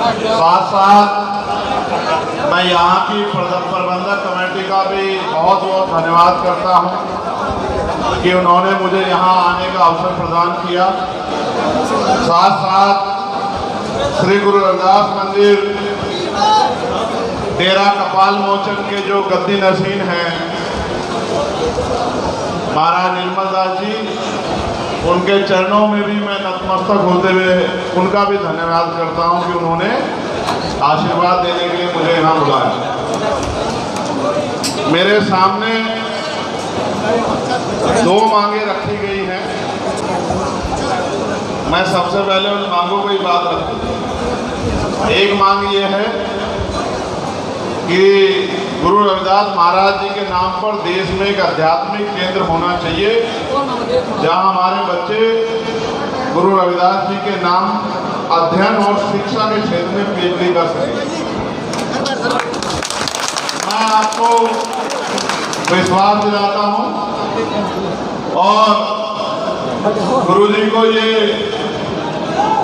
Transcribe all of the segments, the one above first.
साथ साथ मैं यहाँ की प्रबंधक कमेटी का भी बहुत बहुत धन्यवाद करता हूँ कि उन्होंने मुझे यहाँ आने का अवसर प्रदान किया। साथ साथ श्री गुरु रविदास मंदिर डेरा कपाल मोचन के जो गद्दी नशीन हैं महाराज निर्मल दास जी, उनके चरणों में भी मैं नतमस्तक होते हुए उनका भी धन्यवाद करता हूं कि उन्होंने आशीर्वाद देने के लिए मुझे यहाँ बुलाया। मेरे सामने दो मांगे रखी गई हैं। मैं सबसे पहले उन मांगों को ही बात रखूं। एक मांग ये है कि गुरु रविदास महाराज जी के नाम पर देश में एक आध्यात्मिक केंद्र होना चाहिए जहां हमारे बच्चे गुरु रविदास जी के नाम अध्ययन और शिक्षा के क्षेत्र में पीएचडी कर सकें। मैं आपको विश्वास दिलाता हूं और गुरु जी को ये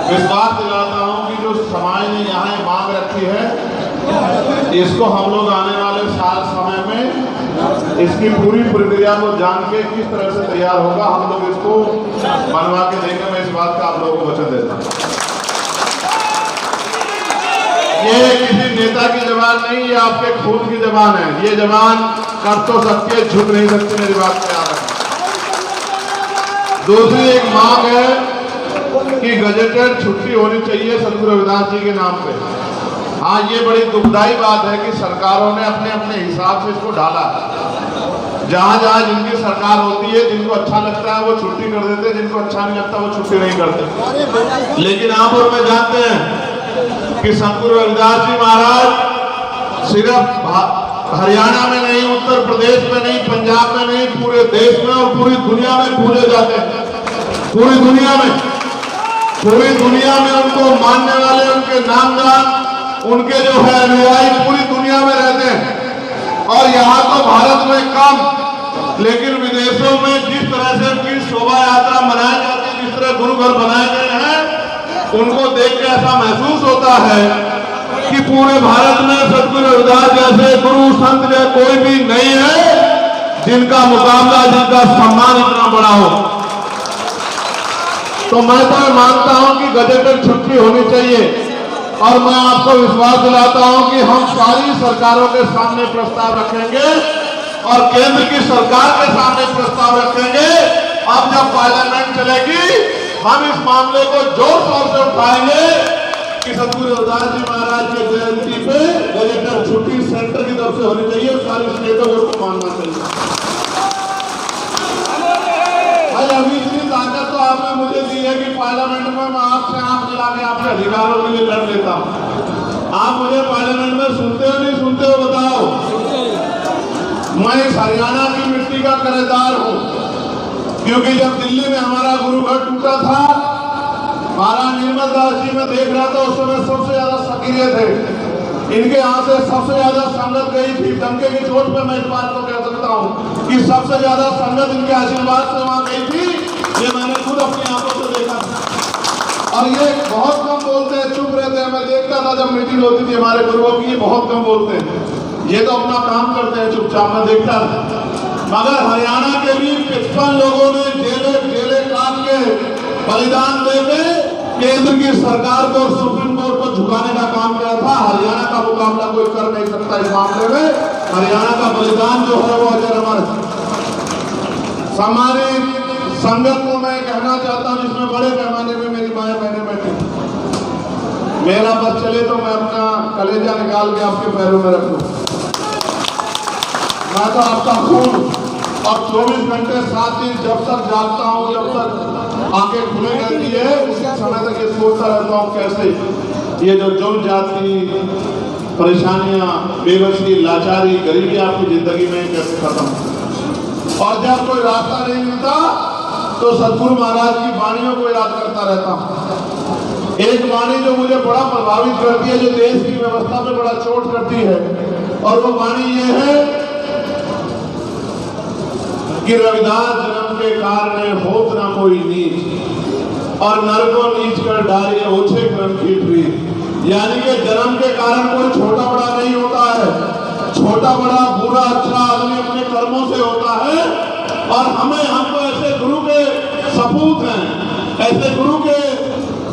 विश्वास दिलाता हूं कि जो समाज ने यहाँ मांग रखी है इसको हम लोग आने वाले साल समय में इसकी पूरी प्रक्रिया को जान के किस तरह से तैयार होगा हम लोग इसको बनवा के देंगे। मैं इस बात का आप लोगों को वचन देता हूँ। ये किसी नेता की जबान नहीं, ये आपके खून की जबान है। ये जबान कर तो सकती है, झुक नहीं सकती। मेरी बात पे याद रखना। दूसरी एक मांग है कि गजेटेड छुट्टी होनी चाहिए सदगुरु रविदास जी के नाम पे। हाँ, ये बड़ी दुखदाई बात है कि सरकारों ने अपने अपने हिसाब से इसको ढाला। जहां जहां जिनकी सरकार होती है, जिनको अच्छा लगता है वो छुट्टी कर देते, जिनको अच्छा नहीं लगता वो छुट्टी नहीं करते। लेकिन आप और मैं जानते हैं कि सदगुरु रविदास जी महाराज सिर्फ हरियाणा में नहीं, उत्तर प्रदेश में नहीं, पंजाब में नहीं, पूरे देश में और पूरी दुनिया में पूजे जाते हैं। पूरी दुनिया में उनको मानने वाले, उनके नामदार, उनके जो है अनुयायी पूरी दुनिया में रहते हैं। और यहाँ तो भारत में कम, लेकिन विदेशों में जिस तरह से उनकी शोभा यात्रा मनाई जाती है, जिस तरह गुरु घर बनाए गए हैं, उनको देख के ऐसा महसूस होता है कि पूरे भारत में सदगुरु रविदास जैसे गुरु संत जैसे कोई भी नहीं है जिनका मुकाबला, जिनका सम्मान इतना बड़ा हो। तो मैं तो मानता हूं कि गजेटेड छुट्टी होनी चाहिए। और मैं आपको विश्वास दिलाता हूं कि हम सारी सरकारों के सामने प्रस्ताव रखेंगे और केंद्र की सरकार के सामने प्रस्ताव रखेंगे। अब जब पार्लियामेंट चलेगी हम इस मामले को जोर शोर से उठाएंगे कि सदगुरु रविदास जी महाराज की जयंती पे गजेटेड छुट्टी सेंटर की तरफ से होनी चाहिए, सारी स्टेटों को मानना चाहिए। भाई अभी इतनी ताकत तो आपने मुझे दी है कि पार्लियामेंट में मैं आपसे आंख मिला के आपके अधिकारों के लिए लड़ लेता हूँ। आप मुझे पार्लियामेंट में सुनते हो नहीं सुनते हो बताओ। मैं इस हरियाणा की मिट्टी का कर्जदार हूँ, क्योंकि जब दिल्ली में हमारा गुरुघर टूटा था, महाराज निर्मल दास जी मैं देख रहा था उस समय सबसे ज्यादा सक्रिय थे। इनके यहाँ से सबसे ज्यादा संगत गई थी। डंके की चोट पे मैं इस बात को कह सकता हूँ कि सबसे ज्यादा संगत इनके आशीर्वाद से वहां गई थी। ये मैंने खुद अपनी आंखों से देखा था। और ये बहुत कम बोलते हैं, चुप रहते हैं। मैं देखता था जब मीटिंग होती थी हमारे गुरुओं की, ये बहुत कम बोलते हैं। ये तो अपना काम करते हैं चुपचाप, मैं देखता था। मगर हरियाणा के भी 55 लोगों ने जेले काट के बलिदान देके केंद्र की सरकार को और सुप्रीम कोर्ट को झुकाने का काम किया था। हरियाणा का मुकाबला कोई कर नहीं सकता इस मामले में। हरियाणा का बलिदान जो है वो अजर अमर है। हमारी संगत को मैं कहना चाहता हूं, जिसमें बड़े पैमाने में मेरी माएं बहनें बैठी, मेरा बस चले तो मैं अपना कलेजा निकाल के आपके पैरों में रख लूं। मैं तो आपका खून और 24 घंटे 7 दिन जब तक जागता हूं, जब तक आंखें खुली रहती है, उसी समय तक ये सोचता रहता हूं कैसे ये जो जुल्म जाति, परेशानियां, बेबसी, लाचारी, गरीबी आपकी जिंदगी में कैसे खत्म। और जब कोई रास्ता नहीं मिलता तो सदगुरु महाराज की वाणियों को याद करता रहता हूं। एक वाणी जो मुझे बड़ा प्रभावित करती है, जो देश की व्यवस्था पे बड़ा चोट करती है, और वो वाणी ये है कि रविदास जन्म के कारण होत न कोई नीच, और नर को नीच कर डाले ओछे क्रम की प्रीत। यानी कि जन्म के कारण कोई छोटा बड़ा नहीं होता है। छोटा बड़ा बुरा अच्छा आदमी अपने कर्मों से होता है। और हमको ऐसे गुरु के सपूत हैं, ऐसे गुरु के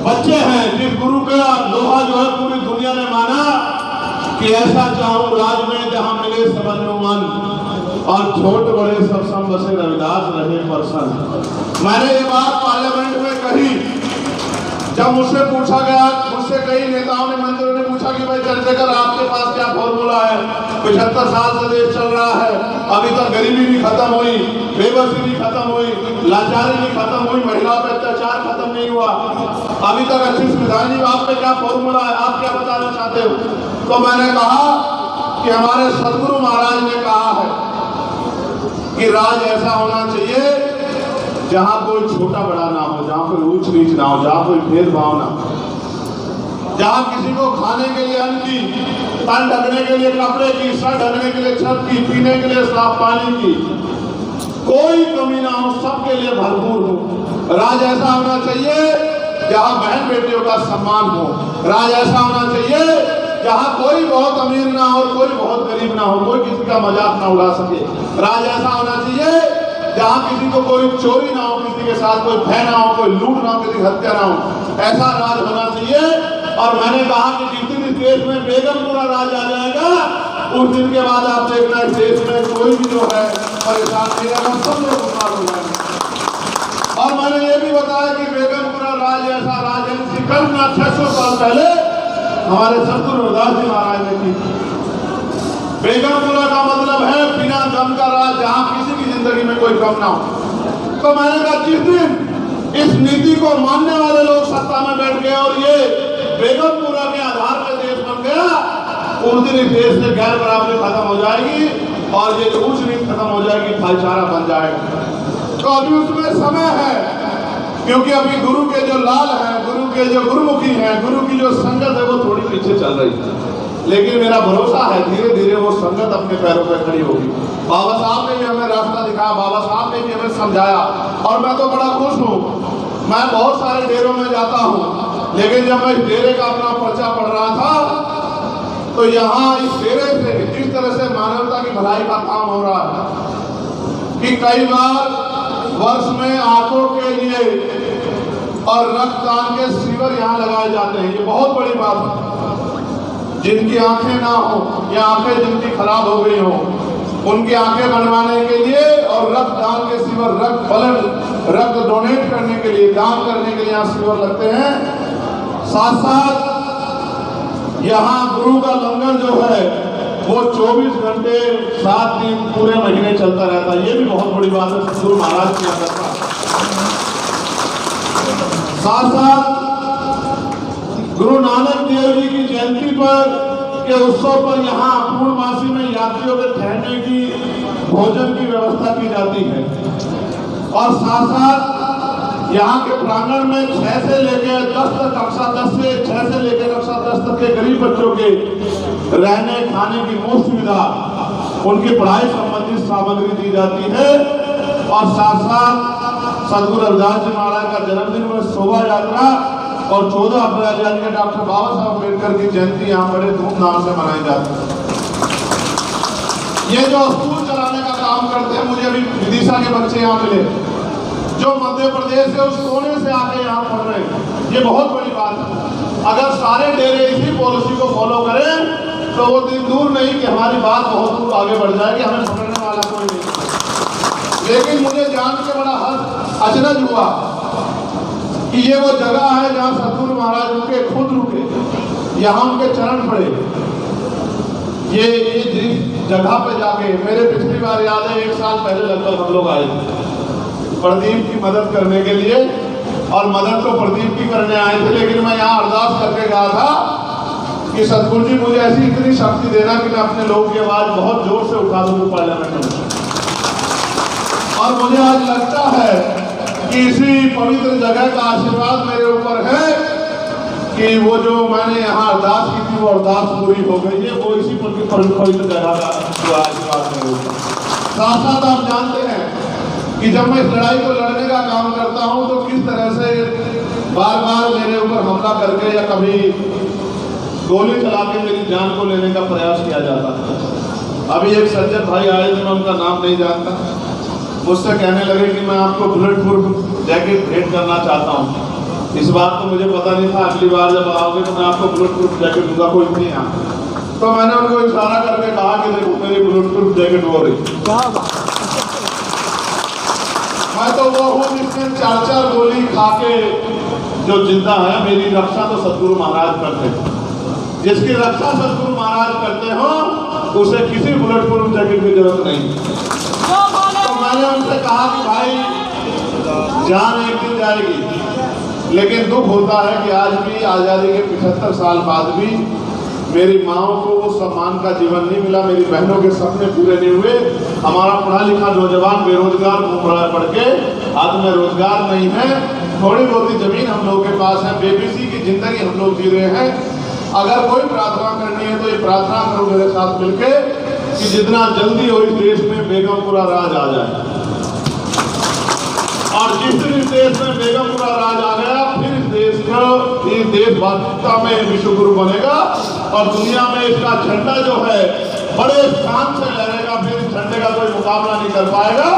बच्चे हैं जिस गुरु का लोहा जो है पूरी दुनिया ने माना कि ऐसा चाहूं राज में जहां मिले सबनु मन और छोट बड़े सब सम बसे रविदास रहे प्रसन्न। मैंने ये बात पार्लियामेंट में कही। जब मुझसे पूछा गया, मुझसे कई नेताओं ने मंत्रियों ने पूछा कि भाई चंद्रशेखर आपके पास क्या फॉर्मूला है, 75 साल से देश चल रहा है, अभी तक गरीबी भी खत्म हुई, बेबसी भी खत्म हुई, लाचारी भी खत्म हुई, महिलाओं पर अत्याचार खत्म नहीं हुआ, अभी तक अच्छी सुविधाएं नहीं, आप पे क्या फॉर्मूला है, आप क्या बताना चाहते हो? तो मैंने कहा कि हमारे सदगुरु महाराज ने कहा है कि राज ऐसा होना चाहिए जहां कोई छोटा बड़ा ना हो, जहां कोई ऊंच नीच ना हो, जहां कोई भेदभाव ना हो, जहां किसी को खाने के लिए अन्न की, तन ढकने के लिए कपड़े की, सर ढकने के लिए छत की, पीने के लिए साफ पानी की कोई कमी ना हो, सबके लिए भरपूर हो। राज ऐसा होना चाहिए जहां बहन बेटियों का सम्मान हो। राज ऐसा होना चाहिए जहां कोई बहुत अमीर ना हो, कोई बहुत गरीब ना हो, कोई किसी का मजाक ना उड़ा सके। राज ऐसा होना चाहिए जहां किसी को कोई चोरी ना हो, किसी के साथ कोई भय ना हो, कोई लूट ना हो, किसी हत्या ना हो। ऐसा राज होना चाहिए। और मैंने कहा कि जिस दिन इस देश में बेगमपुरा राज आ जाएगा, उस दिन के बाद आप देखना इस देश में कोई भी जो है परेशान नहीं रहेगा, सब लोग खुशहाल हो जाएंगे। और मैंने ये भी बताया कि बेगमपुरा राज ऐसा राज है कल्पना 600 साल पहले हमारे सदगुरु रविदास जी महाराज ने की। बेगमपुरा का मतलब है बिना गम का राज, जहां किसी की जिंदगी में कोई गम ना हो। तो मैंने कहा जिस दिन इस नीति को मानने वाले लोग सत्ता में बैठ गए और ये बेगमपुरा के आधार पर देश बन गया, उस दिन इस देश से गैर बराबरी खत्म हो जाएगी और ये ऊंच नीच खत्म हो जाएगी, भाईचारा बन जाएगा। तो अभी उसमें समय है, क्योंकि अभी गुरु के जो लाल हैं, गुरु के जो गुरुमुखी हैं, गुरु की जो संगत है वो थोड़ी पीछे चल रही है। लेकिन मेरा भरोसा है धीरे धीरे वो संगत अपने पैरों पर खड़ी होगी। बाबा साहब ने भी हमें रास्ता दिखाया, बाबा साहब ने भी हमें समझाया और मैं तो बड़ा खुश हूँ। मैं बहुत सारे डेरों में जाता हूँ, लेकिन जब मैं इस डेरे का अपना पर्चा पढ़ रहा था तो यहाँ इस डेरे से जिस तरह से मानवता की भलाई का काम हो रहा है कि कई बार वर्ष में आंखों के लिए और रक्तदान के शिविर यहाँ लगाए जाते हैं। ये बहुत बड़ी बात है। जिनकी आंखें ना हो या आंखें जिनकी खराब हो गई हो, उनकी आंखें बनवाने के लिए और रक्तदान के शिविर, रक्त डोनेट करने के लिए, दान करने के लिए यहाँ शिविर लगते हैं। साथ साथ यहाँ गुरु का लंगर जो है वो 24 घंटे 7 दिन पूरे महीने चलता रहता है। ये भी बहुत बड़ी बात है, सदगुरु महाराज की करता है। साथ साथ गुरु नानक देव जी की जयंती पर के उत्सव पर यहाँ पूर्णमासी में यात्रियों के ठहरने की, भोजन की व्यवस्था की जाती है। और साथ साथ यहाँ के प्रांगण में 6 से लेकर 10 तक, कक्षा 10 से 6 से लेकर कक्षा 10 तक के गरीब बच्चों के रहने खाने की मुफ्त सुविधा, उनकी पढ़ाई संबंधित सामग्री दी जाती है। और साथ साथ सदगुरु रविदास जी महाराज का जन्मदिन में शोभा यात्रा और 14 अप्रैल यानी कि डॉक्टर बाबा साहब अम्बेडकर की जयंती यहाँ बड़े धूमधाम से मनाई जाती है। ये जो स्कूल चलाने का काम करते हैं, मुझे अभी विदिशा के बच्चे यहाँ मिले जो मध्य प्रदेश से उस कोने से आके यहाँ पढ़ रहे हैं। ये बहुत बड़ी बात है। अगर सारे डेरे इसी पॉलिसी को फॉलो करें तो वो दिन दूर नहीं कि हमारी बात बहुत दूर आगे बढ़ जाएगी, हमें पकड़ने वाला कोई नहीं। लेकिन मुझे जान के बड़ा अचरज हुआ कि ये वो जगह है जहाँ सदगुरु महाराज रुके, खुद रुके, यहाँ उनके चरण पड़े। ये जिस जगह पे जाके, मेरे पिछली बार याद है 1 साल पहले लगभग हम लोग आए थे प्रदीप की मदद करने के लिए, और मदद तो प्रदीप की करने आए थे, लेकिन मैं यहाँ अरदास करके गया था कि सदगुरु जी मुझे ऐसी इतनी शक्ति देना कि मैं अपने लोगों की आवाज बहुत जोर से उठा दूँ पार्लियामेंट में। और मुझे आज लगता है कि इसी पवित्र जगह का आशीर्वाद मेरे ऊपर है कि वो जो मैंने यहाँ अरदास की थी वो अरदास पूरी हो गई है। वो इसी पवित्र जगह का आशीर्वाद मेरे ऊपर। साथ साथ आप जानते हैं कि जब मैं इस लड़ाई को लड़ने का काम करता हूं तो किस तरह से बार बार मेरे ऊपर हमला करके या कभी गोली चला के मेरी जान को लेने का प्रयास किया जाता है। अभी एक सज्जन भाई आए थे, मैं उनका नाम नहीं जानता, मुझसे कहने लगे कि मैं आपको बुलेट प्रूफ जैकेट भेंट करना चाहता हूँ। इस बात तो मुझे पता नहीं था, अगली बार जब आओगे तो मैं आपको बुलेट प्रूफ जैकेट दूंगा, कोई नहीं यहाँ। तो मैंने उनको इशारा करके कहा कि देखो मेरी बुलेट प्रूफ जैकेट हो रही। मैं तो वो हूँ जिसने 4-4 गोली खा के जो जिंदा है। मेरी रक्षा तो सतगुरु महाराज करते हैं। जिसकी रक्षा सतगुरु महाराज करते हो उसे किसी बुलेट प्रूफ जैकेट की जरूरत नहीं। तो मैंने उनसे कहा कि भाई जान एक दिन जाएगी, लेकिन दुख होता है कि आज भी आज़ादी के 75 साल बाद भी मेरी माओ को वो सम्मान का जीवन नहीं मिला, मेरी बहनों के सपने पूरे नहीं हुए। हमारा पढ़ा लिखा नौजवान बेरोजगार घूम रहा है, पढ़ के हाथ में रोजगार नहीं है। थोड़ी बहुत ही जमीन हम लोगों के पास है, बेबसी की जिंदगी हम लोग जी रहे हैं। अगर कोई प्रार्थना करनी है तो ये प्रार्थना करो मेरे साथ मिलके कि जितना जल्दी हो इस देश में बेगमपुरा राज आ जाए। और जिस दिन इस देश में बेगमपुरा राज आ गया, फिर इस देश का इस देशवासिता में विश्व गुरु बनेगा और दुनिया में इसका झंडा जो है बड़े स्थान से लहरेगा। फिर इस झंडे का कोई मुकाबला नहीं कर पाएगा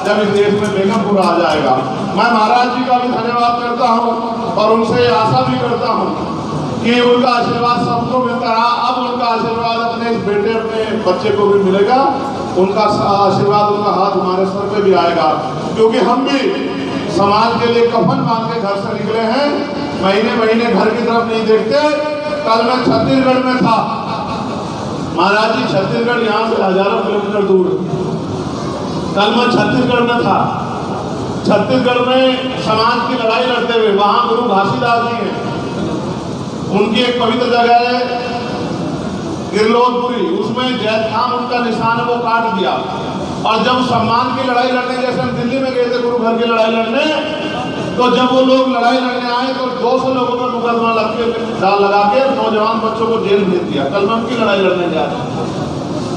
जब इस देश में बेगमपुरा आ जाएगा। मैं महाराज जी का भी धन्यवाद करता हूँ और उनसे आशा भी करता हूँ कि उनका आशीर्वाद सबको मिलता रहा। अब उनका आशीर्वाद अपने इस बेटे अपने बच्चे को भी मिलेगा। उनका आशीर्वाद, उनका हाथ हमारे सर पे भी आएगा, क्योंकि हम भी समाज के लिए कफन बांध के घर से निकले हैं। महीने महीने घर की तरफ नहीं देखते। कल मैं छत्तीसगढ़ में था। महाराज जी छत्तीसगढ़ यहाँ से हजारों किलोमीटर दूर। कल मैं छत्तीसगढ़ में था। छत्तीसगढ़ में समाज की लड़ाई लड़ते हुए वहाँ गुरु घासीदास जी हैं, उनकी एक पवित्र जगह है गिरलोदपुरी, उसमें जैतखाम उनका निशान है, वो काट दिया। और जब सम्मान की लड़ाई लड़ने, जैसे हम दिल्ली में गए थे गुरु घर की लड़ाई लड़ने, तो जब वो लोग लड़ाई लड़ने आए तो 200 लोगों पर मुकदमा लगा के नौजवान बच्चों को जेल भेज दिया। कल मैं उनकी लड़ाई लड़ने गया था।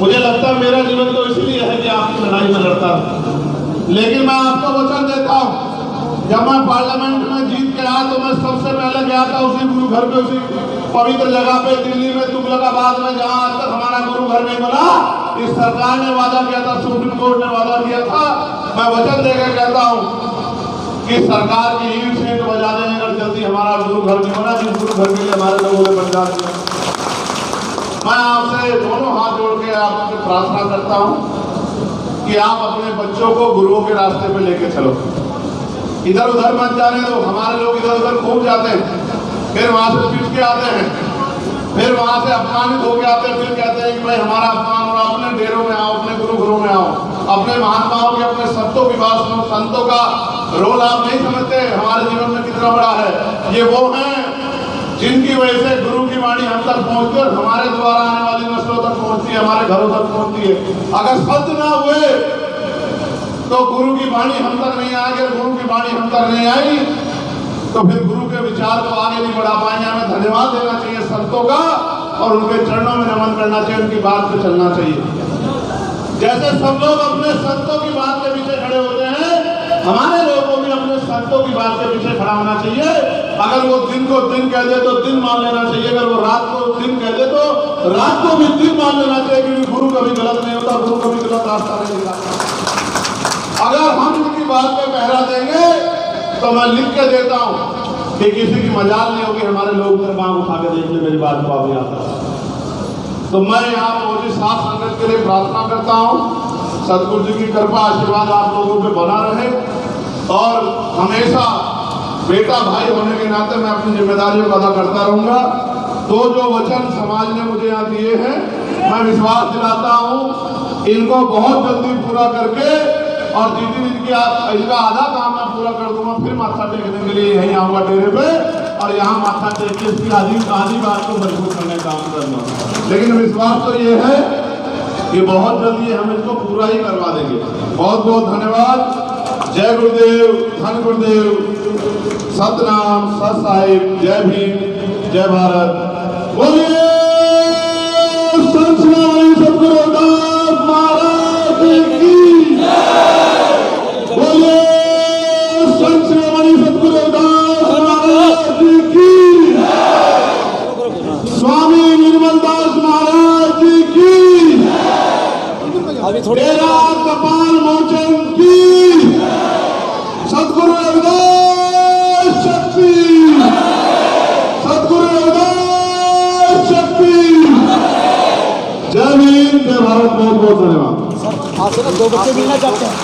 मुझे लगता है मेरा जीवन तो इसलिए है कि आपकी लड़ाई में लड़ता हूँ। लेकिन मैं आपको वचन देता हूँ, जब मैं पार्लियामेंट में जीत के आया तो मैं सबसे पहले गया था उसी गुरु घर पे, उसी पवित्र जगह पे, दिल्ली में तुगलकाबाद में, जहाँ आज तक हमारा गुरु घर नहीं बना। इस सरकार ने वादा किया था, सुप्रीम कोर्ट ने वादा किया था। मैं वचन देकर कहता हूँ कि सरकार की ईंट से बजा देंगे अगर जल्दी हमारा गुरु घर नहीं बना, जिस गुरु घर के लिए हमारे लोगों ने बलिदान दिया। मैं आपसे दोनों हाथ जोड़ के आपसे प्रार्थना करता हूँ कि आप अपने बच्चों को गुरुओं के रास्ते पे लेके चलो। इधर उधर मत जाने दो। हमारे लोग इधर उधर घूम जाते हैं, फिर वहां से पीट के आते हैं, फिर वहां से अपमानित होके आते हैं, फिर कहते हैं कि भाई हमारा अपमान हो। अपने डेरों में आओ, अपने गुरु घरों में आओ, अपने महात्माओं के, अपने संतों की बात सुनो। संतों का रोल आप नहीं समझते हमारे जीवन में कितना बड़ा है। ये वो हैं जिनकी वजह से गुरु की वाणी हम तक पहुंचती है और हमारे द्वारा आने वाली नस्लों तक पहुंचती है, हमारे घरों तक पहुंचती है। अगर सत्य ना हुए तो गुरु की वाणी हम तक नहीं आएगी। गुरु की वाणी हम तक नहीं आई तो फिर गुरु के विचार को आगे नहीं बढ़ा पाएंगे। हमें धन्यवाद देना चाहिए संतों का और उनके चरणों में नमन करना चाहिए, उनकी बात पे चलना चाहिए। जैसे सब लोग अपने संतों की बात के पीछे खड़े होते हैं, हमारे लोगों को भी अपने संतों की बात के पीछे खड़ा होना चाहिए। अगर वो दिन को दिन कह दे तो दिन मान लेना चाहिए, अगर वो रात को दिन कह दे तो रात को भी दिन मान लेना चाहिए, क्योंकि गुरु कभी गलत नहीं होता, गुरु कभी गलत रास्ता नहीं दिखाता। अगर हम इनकी बात पे पहरा देंगे तो मैं लिख के देता हूं कि किसी की मजाल नहीं होगी हमारे लोग बांग उठा के देख ले मेरी बात को आप याद। तो मैं यहाँ मोदी साथ संगत के लिए प्रार्थना करता हूँ, सतगुरु जी की कृपा आशीर्वाद आप लोगों पे बना रहे और हमेशा बेटा भाई होने के नाते मैं अपनी जिम्मेदारियों को अदा करता रहूंगा। तो जो वचन समाज ने मुझे यहाँ दिए हैं, मैं विश्वास दिलाता हूँ इनको बहुत जल्दी पूरा करके, और जिस दिन इनका आधा काम मैं पूरा कर दूंगा, फिर माथा टेकने के लिए यहीं आऊंगा डेरे पे और यहाँ माथा टेक के इसकी आधी बात को मजबूत करने का काम करूंगा। लेकिन विश्वास तो ये है कि बहुत जल्दी हम इसको पूरा ही करवा देंगे। बहुत बहुत धन्यवाद। जय गुरुदेव, धन गुरुदेव, सतनाम, सत साहिब, जय भीम, जय भारत। बोलिए सतगुरु रविदास महाराज की, बोलिए सतगुरु रविदास महाराज की, स्वामी अभी थोड़ी डेरा कपाल मोचन की सदगुरु रविदास शक्ति, सदगुरु रविदास शक्ति। जय हिंद, जय भारत। बहुत बहुत धन्यवाद। आपसे ना 2 बच्चे मिलना चाहते हैं।